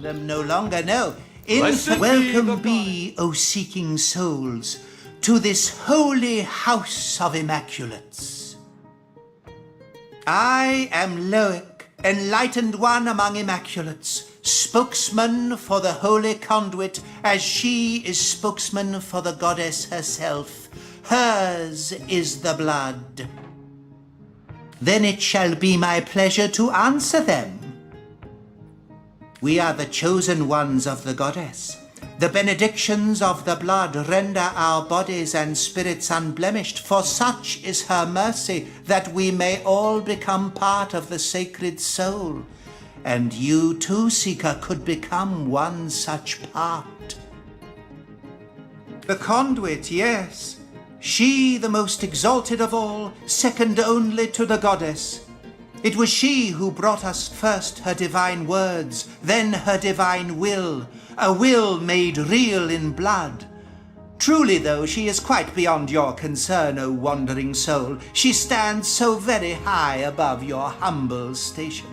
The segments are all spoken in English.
them no longer, no. Welcome be, O seeking souls, to this holy house of Immaculates. I am Loic, enlightened one among Immaculates, spokesman for the holy conduit, as she is spokesman for the goddess herself. Hers is the blood. Then it shall be my pleasure to answer them. We are the chosen ones of the goddess. The benedictions of the blood render our bodies and spirits unblemished, for such is her mercy, that we may all become part of the sacred soul. And you too, Seeker, could become one such part. The conduit, yes. She, the most exalted of all, second only to the goddess. It was she who brought us first her divine words, then her divine will, a will made real in blood. Truly, though, she is quite beyond your concern, O wandering soul. She stands so very high above your humble station.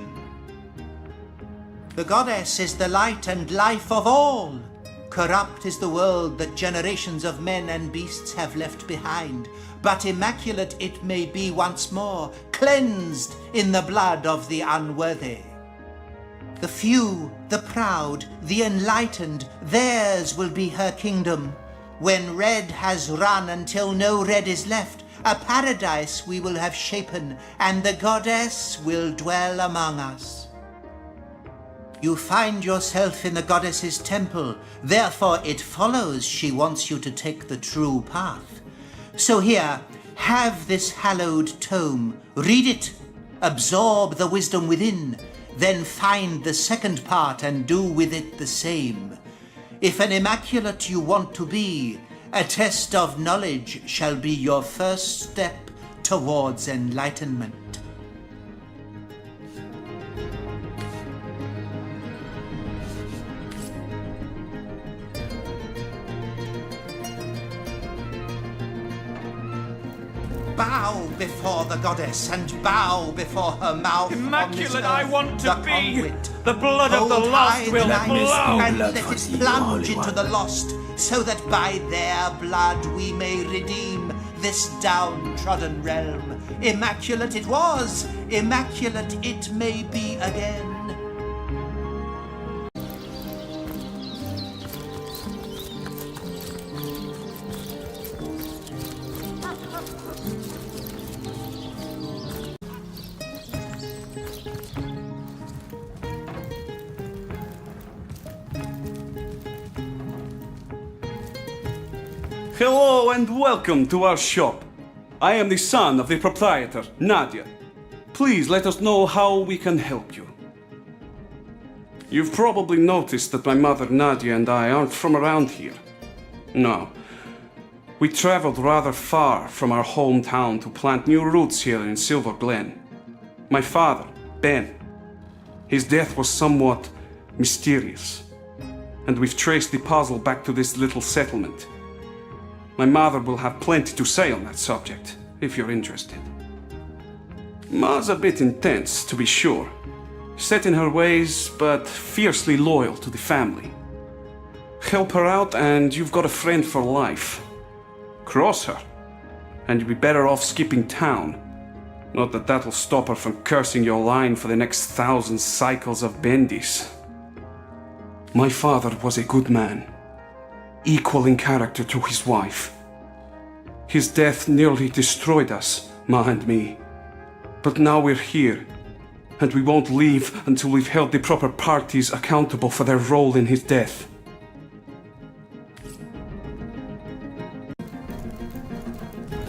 The goddess is the light and life of all. Corrupt is the world that generations of men and beasts have left behind, but immaculate it may be once more, cleansed in the blood of the unworthy. The few, the proud, the enlightened, theirs will be her kingdom. When red has run until no red is left, a paradise we will have shapen, and the goddess will dwell among us. You find yourself in the goddess's temple, therefore it follows she wants you to take the true path. So here, have this hallowed tome, read it, absorb the wisdom within, then find the second part and do with it the same. If an immaculate you want to be, a test of knowledge shall be your first step towards enlightenment. Bow before the goddess and bow before her mouth. Immaculate I want to be! Conduit. The blood of the lost will flow! And let it plunge into the lost, so that by their blood we may redeem this downtrodden realm. Immaculate it was, immaculate it may be again. Hello and welcome to our shop. I am the son of the proprietor, Nadia. Please let us know how we can help you. You've probably noticed that my mother Nadia and I aren't from around here. No. We traveled rather far from our hometown to plant new roots here in Silver Glen. My father, Ben, his death was somewhat mysterious, and we've traced the puzzle back to this little settlement. My mother will have plenty to say on that subject, if you're interested. Ma's a bit intense, to be sure. Set in her ways, but fiercely loyal to the family. Help her out and you've got a friend for life. Cross her, and you'll be better off skipping town. Not that that'll stop her from cursing your line for the next 1,000 cycles of bendis. My father was a good man, equal in character to his wife. His death nearly destroyed us, Ma and me. But now we're here, and we won't leave until we've held the proper parties accountable for their role in his death.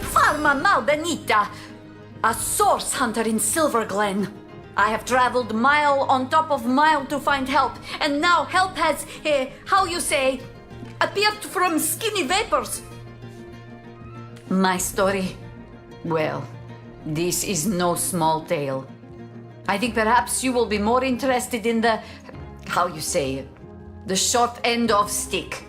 Farma Malbenita, a source hunter in Silver Glen. I have traveled mile on top of mile to find help, and now help has, how you say, appeared from skinny vapors. My story? Well, this is no small tale. I think perhaps you will be more interested in the, how you say, the short end of stick.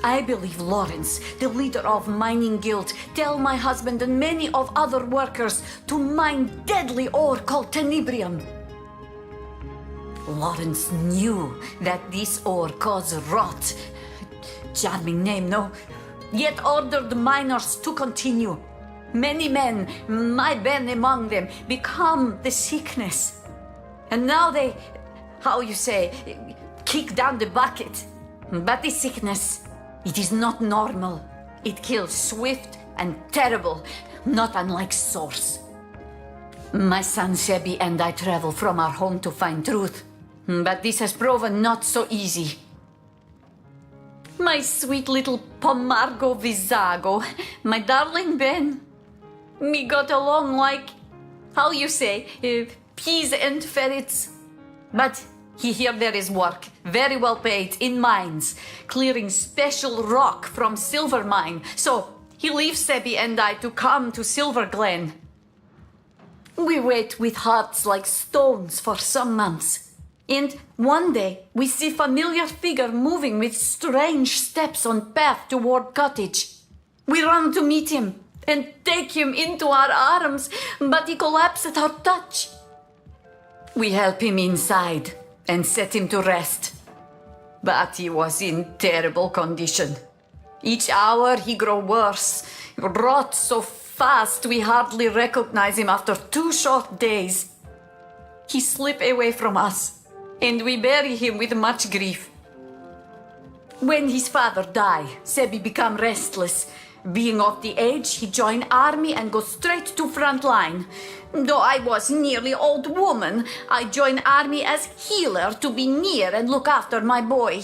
I believe Lawrence, the leader of Mining Guild, tell my husband and many of other workers to mine deadly ore called tenebrium. Lawrence knew that this ore caused rot. Charming name, no? Yet ordered miners to continue. Many men, my Ben among them, become the sickness. And now they, how you say, kick down the bucket. But the sickness, it is not normal. It kills swift and terrible, not unlike Source. My son Sebi and I travel from our home to find truth. But this has proven not so easy. My sweet little Pomargo Visago, my darling Ben. We got along like, how you say, peas and ferrets. But here there is work, very well paid, in mines, clearing special rock from Silver Mine. So he leaves Sebi and I to come to Silver Glen. We wait with hearts like stones for some months. And one day, we see familiar figure moving with strange steps on path toward cottage. We run to meet him and take him into our arms, but he collapses at our touch. We help him inside and set him to rest. But he was in terrible condition. Each hour he grow worse, rot so fast we hardly recognize him after 2 short days. He slip away from us, and we bury him with much grief. When his father die, Sebi become restless. Being of the age, he join army and go straight to front line. Though I was nearly old woman, I join army as healer to be near and look after my boy.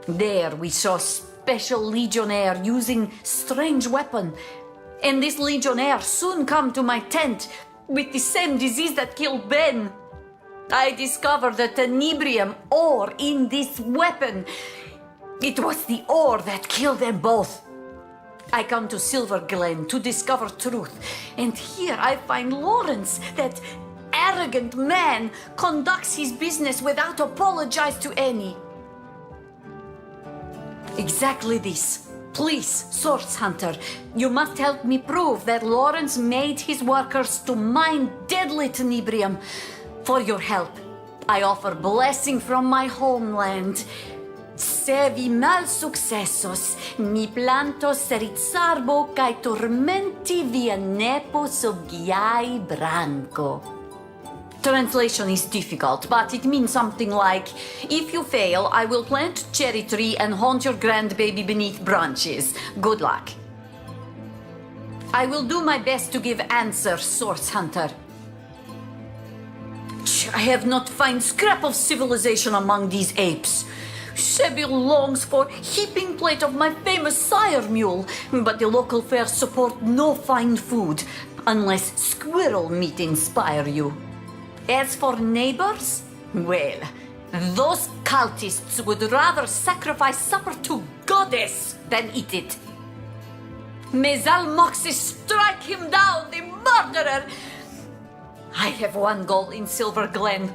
There we saw special legionnaire using strange weapon. And this legionnaire soon come to my tent with the same disease that killed Ben. I discovered the tenebrium ore in this weapon. It was the ore that killed them both. I come to Silver Glen to discover truth, and here I find Lawrence, that arrogant man, conducts his business without apologize to any. Exactly this. Please, Source Hunter, you must help me prove that Lawrence made his workers to mine deadly tenebrium. For your help, I offer blessing from my homeland. Se vi mal successos, mi plantos rizzarbo cae tormenti via nepo soggiai branco. Translation is difficult, but it means something like, if you fail, I will plant cherry tree and haunt your grandbaby beneath branches. Good luck. I will do my best to give answer, Source Hunter. I have not found scrap of civilization among these apes. Sebi longs for heaping plate of my famous sire mule, but the local fairs support no fine food, unless squirrel meat inspire you. As for neighbors, well, those cultists would rather sacrifice supper to goddess than eat it. May Zalmoxis strike him down, the murderer! I have one goal in Silver Glen,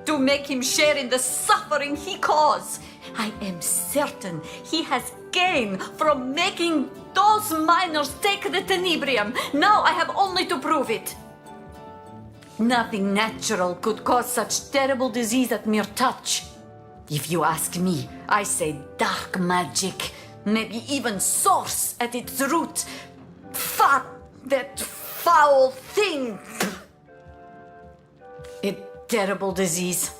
to make him share in the suffering he caused. I am certain he has gained from making those miners take the tenebrium. Now I have only to prove it. Nothing natural could cause such terrible disease at mere touch. If you ask me, I say dark magic, maybe even Source at its root. Fuck that foul thing! A terrible disease.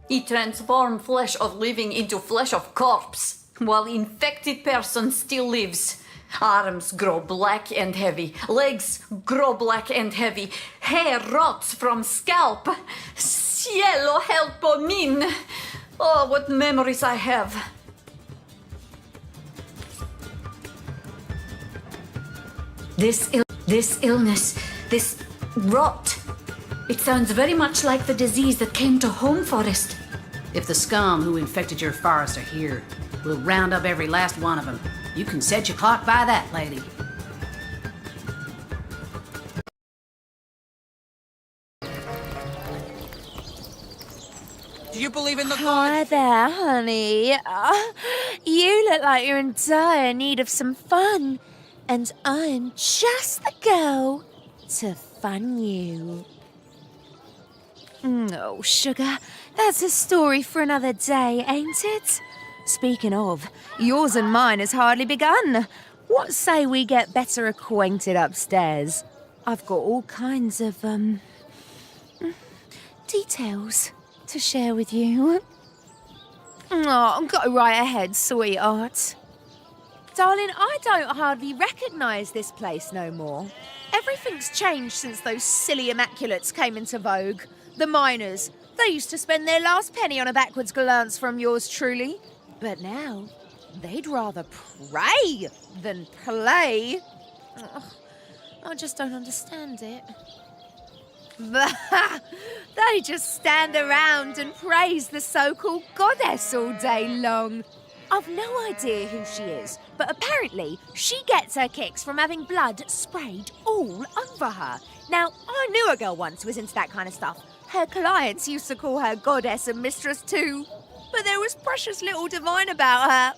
It transforms flesh of living into flesh of corpse, while infected person still lives. Arms grow black and heavy, legs grow black and heavy, hair rots from scalp. Cielo helpo min! Oh, what memories I have. This illness, this rot, it sounds very much like the disease that came to Home Forest. If the scum who infected your forest are here, we'll round up every last one of them. You can set your clock by that, lady. Do you believe in the Hi there, honey. You look like you're in dire need of some fun, and I'm just the girl to fun you. Oh, sugar, that's a story for another day, ain't it? Speaking of, yours and mine has hardly begun. What say we get better acquainted upstairs? I've got all kinds of, details to share with you. Oh, go right ahead, sweetheart. Darling, I don't hardly recognise this place no more. Everything's changed since those silly immaculates came into vogue. The miners, they used to spend their last penny on a backwards glance from yours truly. But now, they'd rather pray than play. Ugh, I just don't understand it. They just stand around and praise the so-called goddess all day long. I've no idea who she is, but apparently she gets her kicks from having blood sprayed all over her. Now, I knew a girl once who was into that kind of stuff. Her clients used to call her goddess and mistress too, but there was precious little divine about her.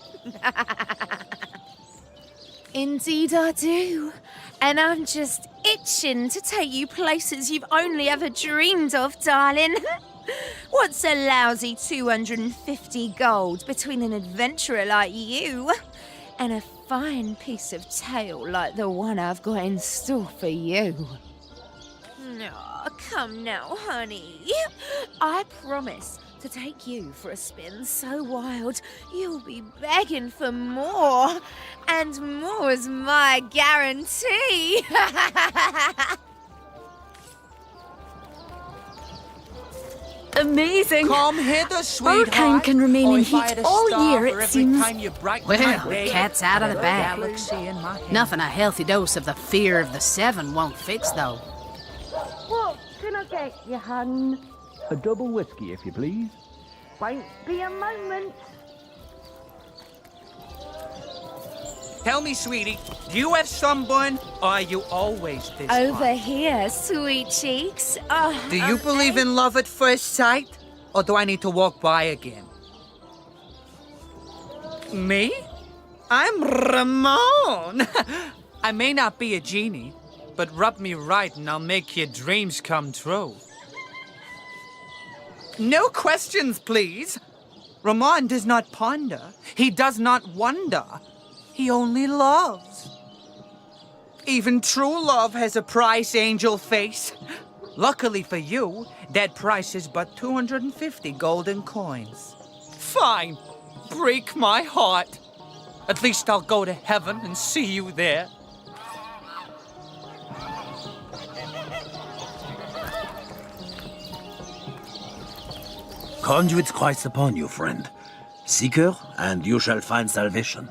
Indeed I do. And I'm just itching to take you places you've only ever dreamed of, darling. What's a lousy 250 gold between an adventurer like you and a fine piece of tale like the one I've got in store for you? Oh, come now, honey. I promise to take you for a spin so wild you'll be begging for more. And more's my guarantee. Amazing. Come hither, sweetheart. Arcane can remain in If I heat had a all star year, for it every seems. time you brighten Well, my the day, cat's out of the a bag. galaxy in my hand. Nothing a healthy dose of the fear of the seven won't fix, though. What can I get you, hun? A double whiskey, if you please. Won't be a moment. Tell me, sweetie, do you have sunburn, or are you always this Over hot? here, sweet cheeks. Oh, Do you believe in love at first sight, or do I need to walk by again? Me? I'm Ramon. I may not be a genie, but rub me right and I'll make your dreams come true. No questions, please. Ramon does not ponder. He does not wonder. He only loves. Even true love has a price, angel face. Luckily for you, that price is but 250 golden coins. Fine. Break my heart. At least I'll go to heaven and see you there. Conduit Christ upon you, friend. Seek her, and you shall find salvation.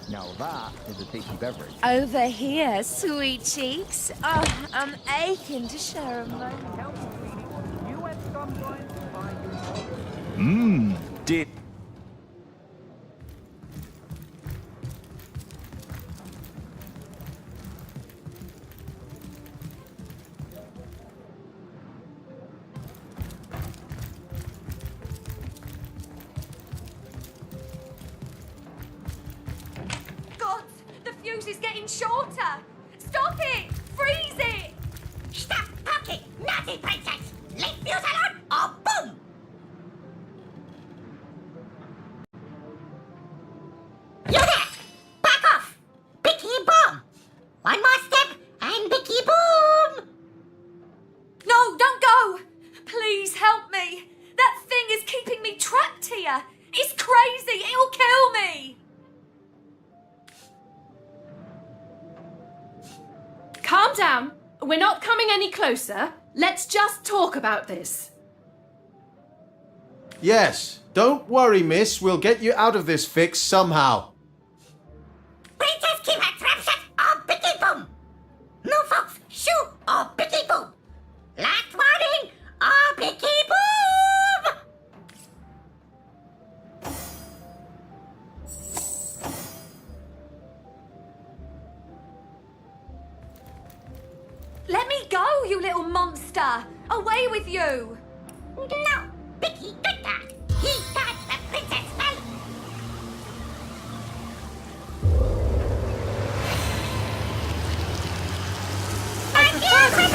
Now that is a tasty beverage. Over here, sweet cheeks. Oh, I'm aching to share a moment. Mmm, did. God, the fuse is getting shorter. Stop it! Freeze it! Stop talking, naughty princess! Leave fuse alone or boom! You there! Back off! Bicky boom! One more step and Bicky boom! No, don't go! Please help me! That thing is keeping me trapped here! It's crazy! It'll kill me! Calm down. We're not coming any closer. Let's just talk about this. Yes, don't worry, miss. We'll get you out of this fix somehow. Princess keep her trap shut or Bicky boom! No folks, shoo or Bicky boom! Last warning or Bicky boom! Let me go, you little monster! Away with you! No, Bicky did that. He got the princess well. I'm here,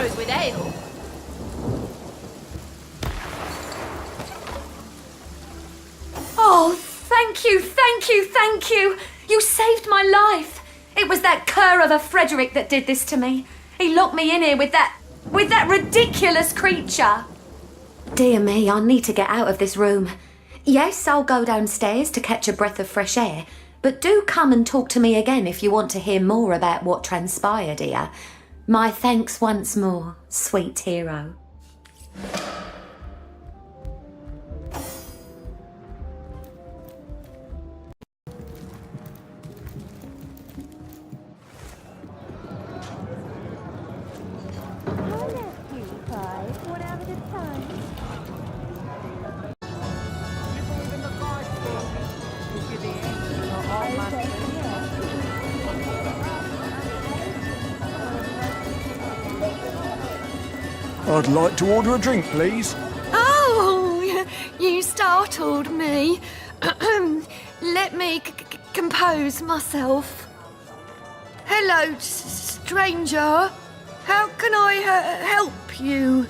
sorrows with ale. Oh, thank you, thank you, thank you. You saved my life. It was that cur of a Frederick that did this to me. He locked me in here with that ridiculous creature. Dear me, I need to get out of this room. Yes, I'll go downstairs to catch a breath of fresh air, but do come and talk to me again if you want to hear more about what transpired here. My thanks once more, sweet hero. I'd like to order a drink, please. Oh, you startled me. Let me compose myself. Hello, stranger. How can I help you?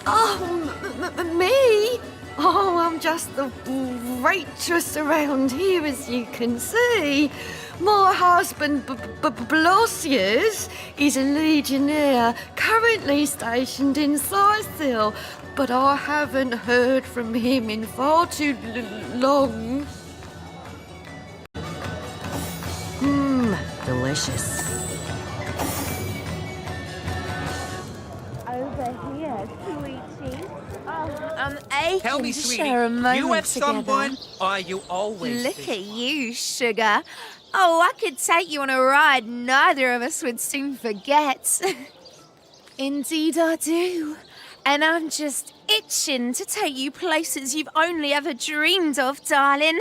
Oh, me? Oh, I'm just the waitress around here, as you can see. My husband, Blosius, is a legionnaire currently stationed in Sicil, but I haven't heard from him in far too long. Delicious. Over here, sweetie. I'm aching Tell me, to sweetie, share a moment you have together. someone, or you always Look busy? at you, sugar. Oh, I could take you on a ride neither of us would soon forget. Indeed I do. And I'm just itching to take you places you've only ever dreamed of, darling.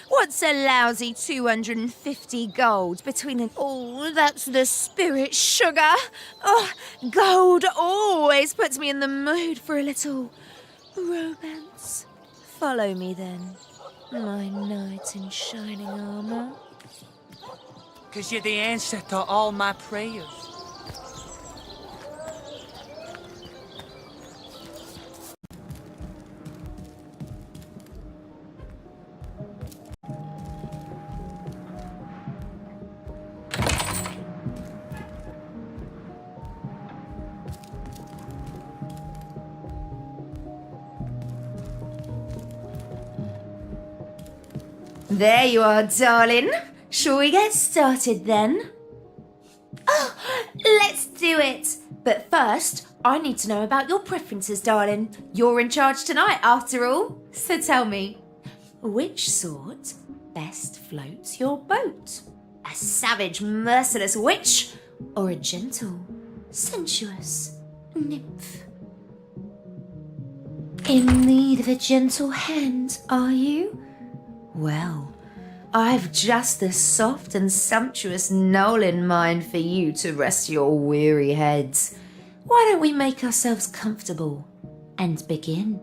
What's a lousy 250 gold between an... Oh, that's the spirit, sugar. Oh, gold always puts me in the mood for a little romance. Follow me then, my knight in shining armor. 'Cause you're the answer to all my prayers. There you are, darling. Shall we get started then? Oh, let's do it. But first, I need to know about your preferences, darling. You're in charge tonight, after all. So tell me, which sort best floats your boat? A savage, merciless witch, or a gentle, sensuous nymph? In need of a gentle hand, are you? Well, I've just the soft and sumptuous knoll in mind for you to rest your weary heads. Why don't we make ourselves comfortable and begin?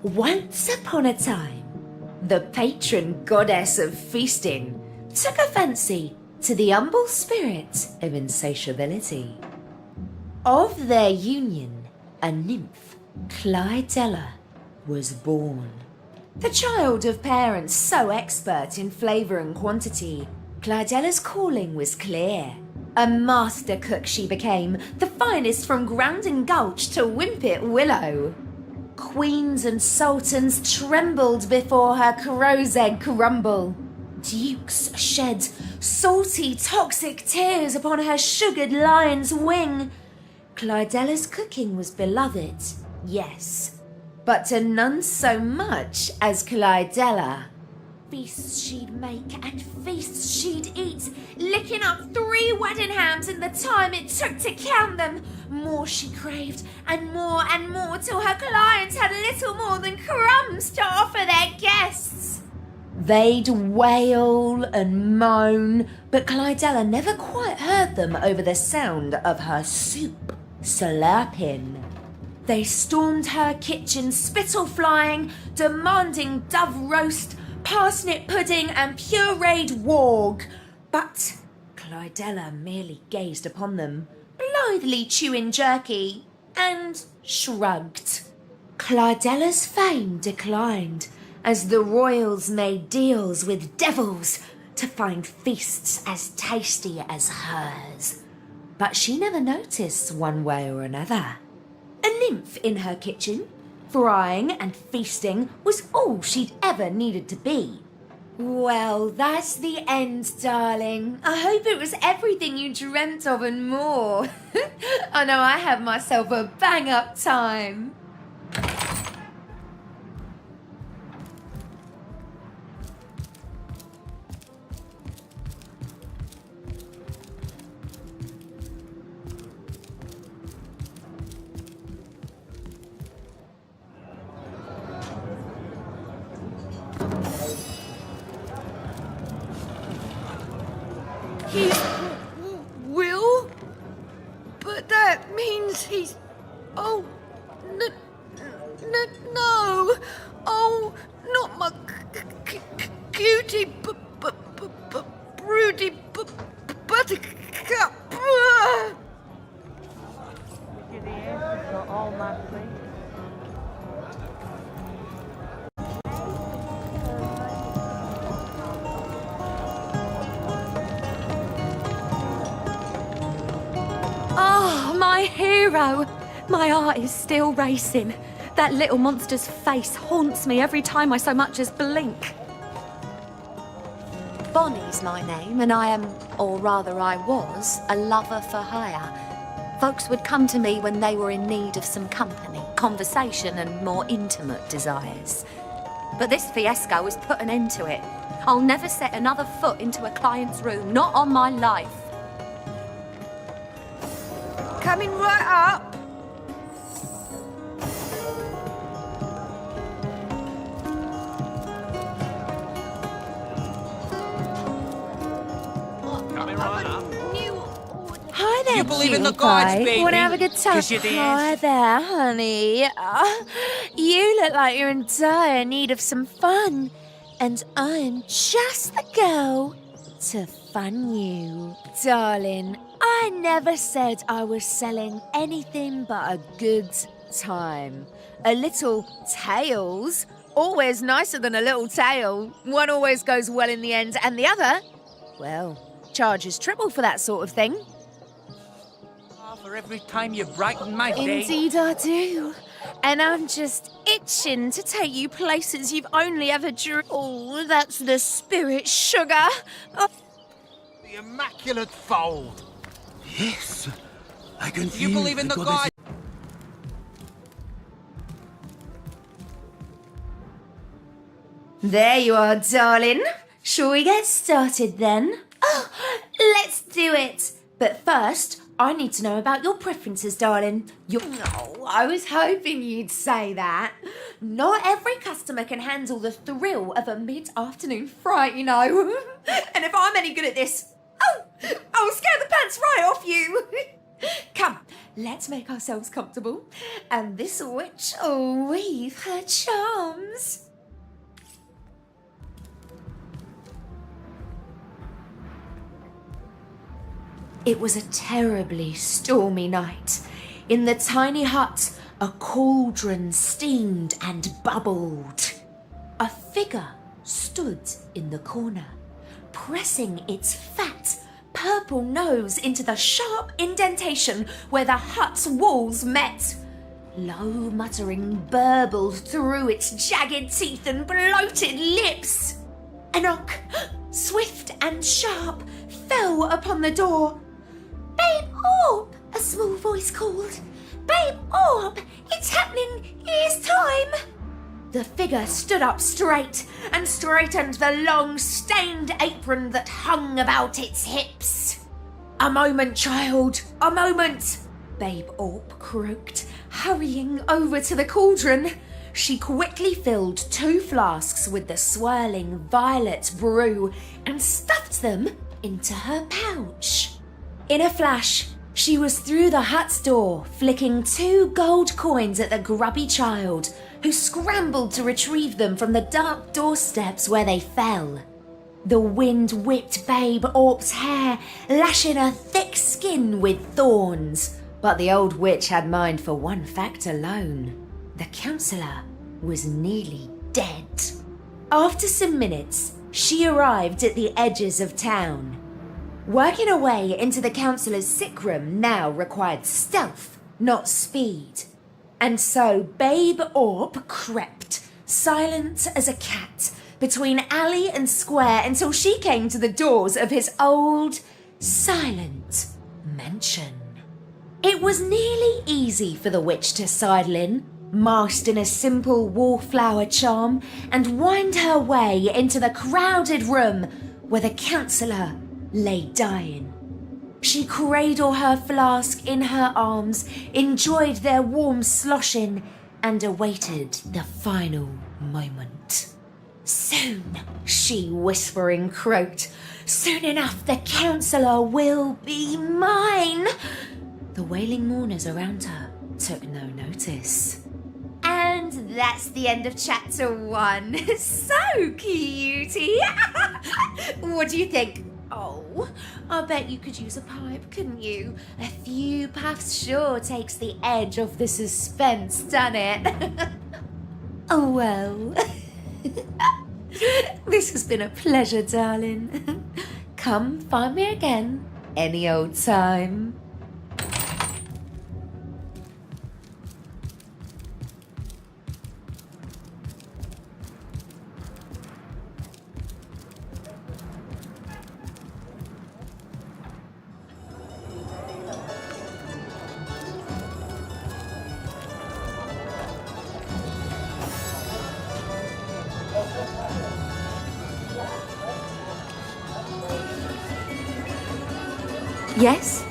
Once upon a time, the patron goddess of feasting took a fancy to the humble spirit of insatiability. Of their union, a nymph, Clydella, was born. The child of parents so expert in flavour and quantity, Clydella's calling was clear. A master cook she became, the finest from Grounding Gulch to Wimpet Willow. Queens and sultans trembled before her crow's egg crumble. Dukes shed salty, toxic tears upon her sugared lion's wing. Clydella's cooking was beloved, yes, but to none so much as Clydella. Feasts she'd make and feasts she'd eat, licking up 3 wedding hams in the time it took to count them. More she craved, and more till her clients had little more than crumbs to offer their guests. They'd wail and moan, but Clydella never quite heard them over the sound of her soup slurping. They stormed her kitchen, spittle flying, demanding dove roast, parsnip pudding and pureed warg. But Clydella merely gazed upon them, blithely chewing jerky, and shrugged. Clydella's fame declined as the royals made deals with devils to find feasts as tasty as hers. But she never noticed one way or another. A nymph in her kitchen, frying and feasting was all she'd ever needed to be. Well, that's the end, darling. I hope it was everything you dreamt of and more. I know I had myself a bang-up time. He will? But that means he's... Oh, no. Oh, not my cutie, broody buttercup. You're the answer to all my questions. Oh, my hero! My heart is still racing. That little monster's face haunts me every time I so much as blink. Bonnie's my name, and I am, or rather I was, a lover for hire. Folks would come to me when they were in need of some company, conversation, and more intimate desires. But this fiasco has put an end to it. I'll never set another foot into a client's room, not on my life. Coming right up. Hi there, You believe in the cutie gods, pie. baby? Wanna have a good time? 'Cause you're the Hi answer. there, honey. You look like you're in dire need of some fun, and I'm just the girl to fun you. Darling, I never said I was selling anything but a good time. A little tails, always nicer than a little tail. One always goes well in the end, and the other, well, charges triple for that sort of thing. For every time you brighten my day. Indeed I do. And I'm just itching to take you places you've only ever dreamed. Oh, that's the spirit, sugar. Oh. The Immaculate Fold. Yes, I can feel You believe in the gods? There you are, darling. Shall we get started then? Oh, let's do it. But first, I need to know about your preferences, darling. Oh, I was hoping you'd say that. Not every customer can handle the thrill of a mid-afternoon fright, you know. And if I'm any good at this, I'll scare the pants right off you. Come, let's make ourselves comfortable. And this witch will weave her charms. It was a terribly stormy night. In the tiny hut, a cauldron steamed and bubbled. A figure stood in the corner, pressing its fat, purple nose into the sharp indentation where the hut's walls met. Low muttering burbled through its jagged teeth and bloated lips. A knock, swift and sharp, fell upon the door. "Babe Orb!" a small voice called. "Babe Orb! It's happening! It's time!" The figure stood up straight and straightened the long, stained apron that hung about its hips. "A moment, child, a moment!" Babe Orb croaked, hurrying over to the cauldron. She quickly filled 2 flasks with the swirling violet brew and stuffed them into her pouch. In a flash, she was through the hut's door, flicking 2 gold coins at the grubby child, who scrambled to retrieve them from the dark doorsteps where they fell. The wind whipped Babe Orp's hair, lashing her thick skin with thorns. But the old witch had mind for one fact alone. The counsellor was nearly dead. After some minutes, she arrived at the edges of town. Working her way into the counsellor's sick room now required stealth, not speed. And so Babe Orp crept, silent as a cat, between alley and square until she came to the doors of his old, silent mansion. It was nearly easy for the witch to sidle in, masked in a simple wallflower charm, and wind her way into the crowded room where the counsellor lay dying. She cradled her flask in her arms, enjoyed their warm sloshing, and awaited the final moment. Soon, she whispering croaked, soon enough the counsellor will be mine. The wailing mourners around her took no notice. And that's the end of chapter 1. So cutie. What do you think? Oh, I bet you could use a pipe, couldn't you? A few puffs sure takes the edge off the suspense, doesn't it? Oh well. This has been a pleasure, darling. Come find me again any old time. Yes?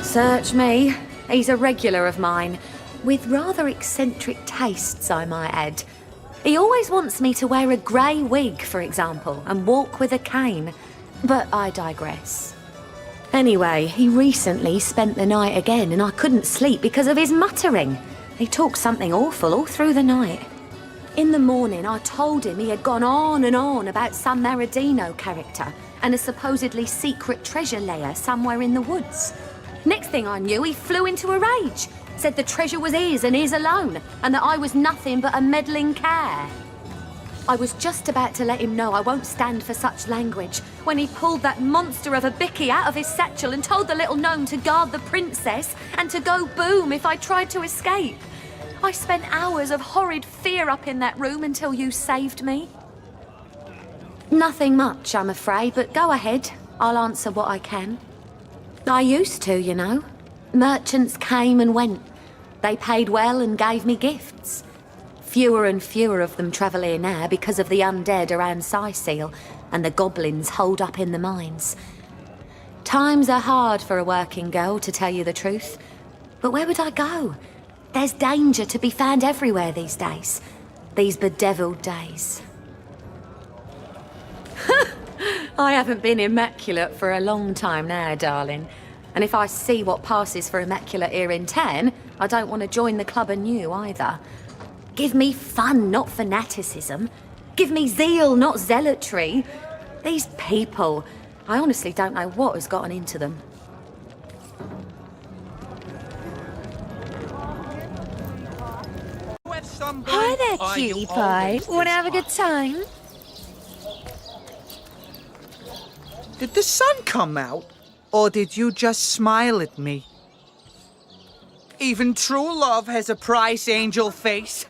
Search me. He's a regular of mine, with rather eccentric tastes, I might add. He always wants me to wear a grey wig, for example, and walk with a cane. But I digress. Anyway, he recently spent the night again, and I couldn't sleep because of his muttering. He talked something awful all through the night. In the morning, I told him he had gone on and on about some Meridino character and a supposedly secret treasure lair somewhere in the woods. Next thing I knew, he flew into a rage, said the treasure was his and his alone, and that I was nothing but a meddling care. I was just about to let him know I won't stand for such language when he pulled that monster of a bicky out of his satchel and told the little gnome to guard the princess and to go boom if I tried to escape. I spent hours of horrid fear up in that room until you saved me. Nothing much, I'm afraid, but go ahead. I'll answer what I can. I used to, you know. Merchants came and went. They paid well and gave me gifts. Fewer and fewer of them travel here now because of the undead around Seal and the goblins holed up in the mines. Times are hard for a working girl, to tell you the truth. But where would I go? There's danger to be found everywhere these days. These bedeviled days. I haven't been immaculate for a long time now, darling. And if I see what passes for immaculate here in town, I don't want to join the club anew either. Give me fun, not fanaticism. Give me zeal, not zealotry. These people, I honestly don't know what has gotten into them. Hi there, cutie pie. Want to have a good time? Did the sun come out? Or did you just smile at me? Even true love has a price, angel face.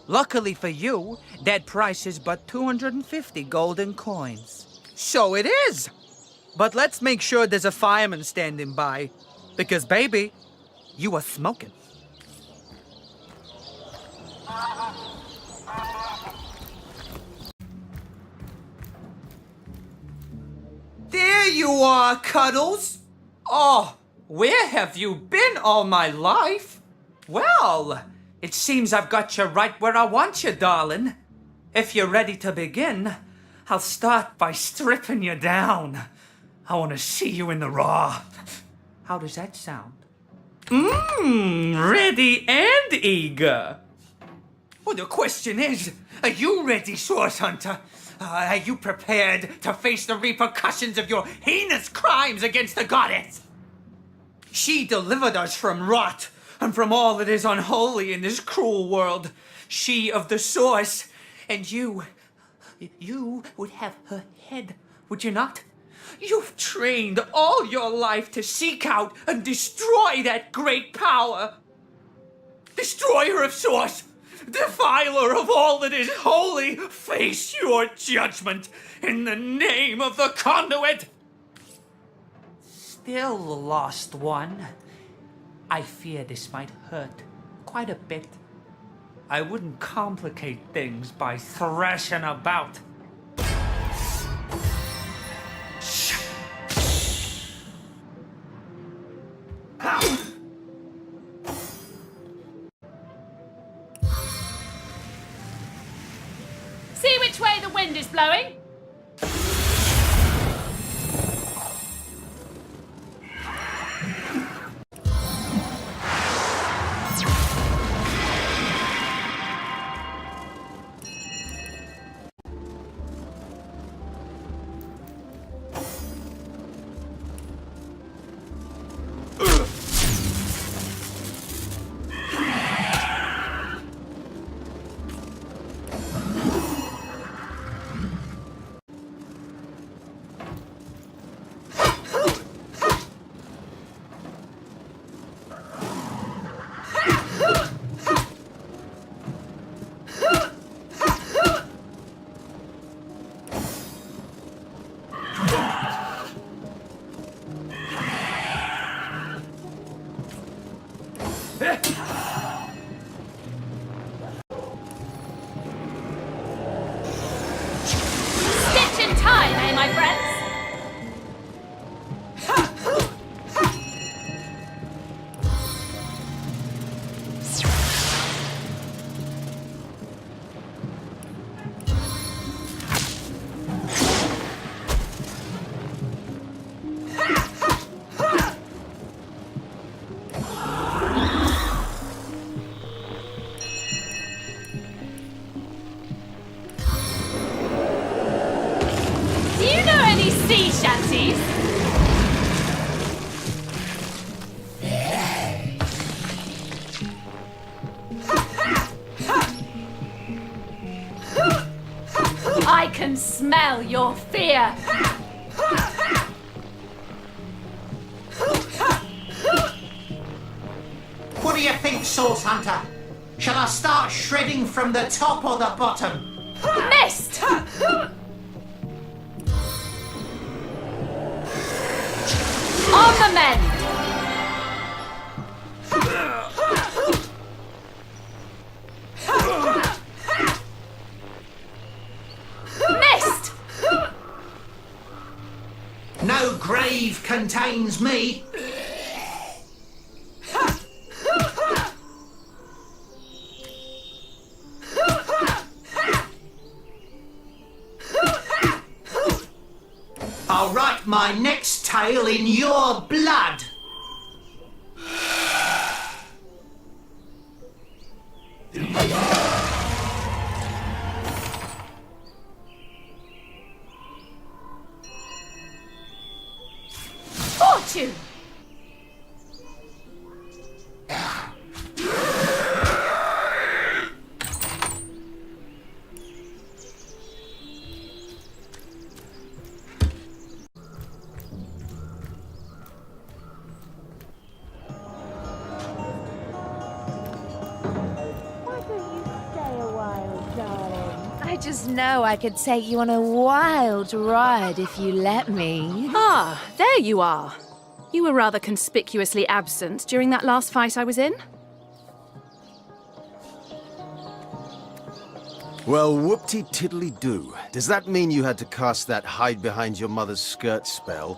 Luckily for you, that price is but 250 golden coins. So it is. But let's make sure there's a fireman standing by. Because, baby, you are smoking. There you are, Cuddles. Oh, where have you been all my life? Well, it seems I've got you right where I want you, darling. If you're ready to begin, I'll start by stripping you down. I want to see you in the raw. How does that sound? Ready and eager. Well, the question is, are you ready, Source Hunter? Are you prepared to face the repercussions of your heinous crimes against the goddess? She delivered us from rot and from all that is unholy in this cruel world. She of the Source, and you would have her head, would you not? You've trained all your life to seek out and destroy that great power. Destroyer of Source, defiler of all that is holy, face your judgment in the name of the Conduit. Still, lost one, I fear this might hurt quite a bit. I wouldn't complicate things by thrashing about. See which way the wind is blowing? Stitch in time, eh, my friends? Do you know any sea shanties? I can smell your fear. What do you think, Source Hunter? Shall I start shredding from the top or the bottom? Missed! On the mend! Missed! No grave contains me. I'll write my next tale in your blood. Fortune! Why don't you stay a while, darling? I just know I could take you on a wild ride if you let me. Ah, there you are. You were rather conspicuously absent during that last fight I was in. Well, whoop-de-tiddly-do. Does that mean you had to cast that hide behind your mother's skirt spell?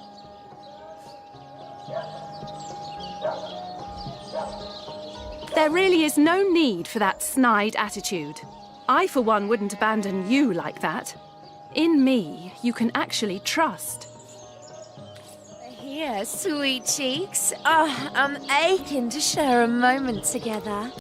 There really is no need for that snide attitude. I, for one, wouldn't abandon you like that. In me, you can actually trust. Here Yes, sweet cheeks. Oh, I'm aching to share a moment together.